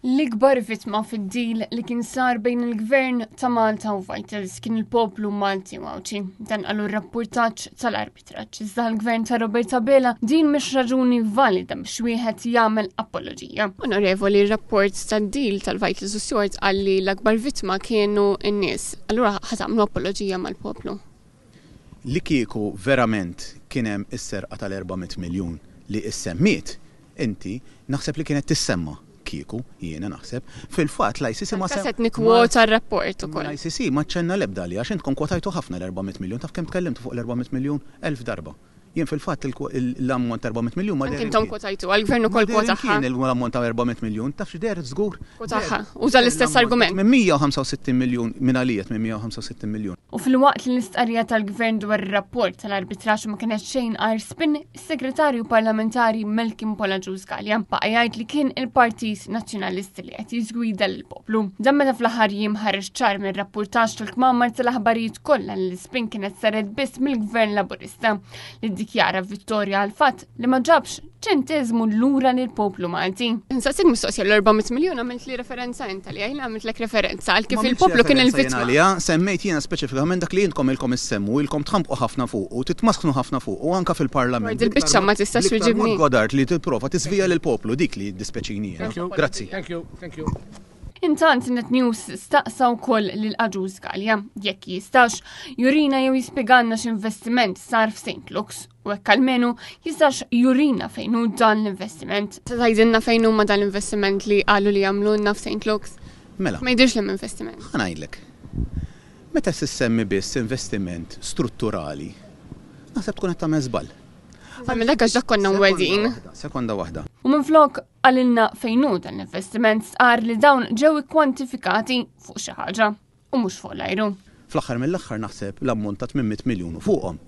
L-ikbar vittma fid-deal li kien sar bejn il-Gvern ta' Malta u Vitals kien il-poplu Malti Wawċi. Dan qalu r-rapportaġġ tal-arbitraġġ. Iżda l-Gvern ta' Roberta Bela din mhix raġuni valida biex wieħed jagħmel apoloġija. Onorevoli, r-rapport tad-deal tal-Vitals u Stewards qal li l-akbar vittma kienu n-nies. Allura ħatamlu apoloġija mal-poplu. Li kieku verament kien hemm is-serqa tal-400 miljun li issemmiet, inti naħseb li kienet tissemma. Kieku, jiena naħseb, fil-fatt l-ICC ma Kaset nikwota r-rapport ukoll. L-ICC ma ċenna l-ebda li għax intkom kwotajtu ħafna l-400 miljun, taf kemm tkellimtu fuq l-400 miljun 1000 darba. Jien fil-fatt l-ammont ta' 400 miljun ma intom kwotajtu, għall-Gvern ukoll kwotaħħa. Kien l-ammont ta' 400 miljun, taf x'der żgur. Kwotaħħa, uża l-istess argument. Minn 165 miljun, minn għalijiet minn 165 miljun. U fil-waqt li l-istqarrija tal-Gvern dwar ir-rapport tal-arbitraġġ ma kienet xejn qar spin, is-Segretarju Parlamentari Melkim Pollaġuż Galea baqa' jgħid li kien il-Partit Nazzjonalisti li qed jiżgwida lill-poplu. Dan meta fl-aħħar jiem ħareġ ċar mir-rapportaġġ tal-kmamar tal-aħbarijiet kollha li l-spin kienet saret biss mill-Gvern Laburista li ddikjara vittorja għal fatt li ma ġabx ċenteżmu lura lill-poplu Malti. Insaqsik mistoqsija l-400 miljun għamilt li referenza inta li għajna għamilt lek referenza għal kif il-poplu kien il-vittma. Semmejt jiena speċifikament dak li jintkom ilkom issemmu, ilkom tħampqu ħafna fuq u titmasknu ħafna fuq u anka fil-Parlament. Il-biċċa ma tistax tiġibni. Godard li tipprova tisvija lill-poplu dik li dispeċini. Grazzi. Thank you. Intant Net News staqsa wkoll lil-Aġuż Galea jekk jistax jurina jew jispjegalna x'investiment sar f'St. Luke's u hekk almenu jistax jurina fejn hu dan l-investiment. Tgħidilna fejn huma dan l-investiment li qalu li jagħmlulna f'St. Luke's? Mela. Ma jidhirx li investiment. Ħanajdlek. Meta tissemmi biss investiment strutturali, naħseb tkun qed tagħmel żball. Għamil dak għax dak konna mwedin. Sekonda waħda. U minflok għalilna fejn hu dan l-investiment sqar li dawn ġew ikkwantifikati fuq xi ħaġa u mhux fuq l-ajru. Fl-aħħar mill-aħħar naħseb l-ammont ta' 800 miljun fuqhom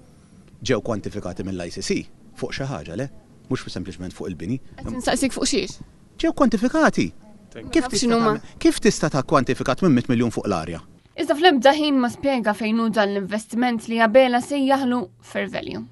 ġew kwantifikati mill-ICC fuq xi ħaġa le, mhux sempliċement fuq il-bini. Qed insaqsik fuq xiex? Ġew kwantifikati. Kif tista' ta' kwantifikat 800 miljun fuq l-arja? Iżda fl-ebda ħin ma spjega fejn hu dan l-investiment li Bela se jaħlu fair value.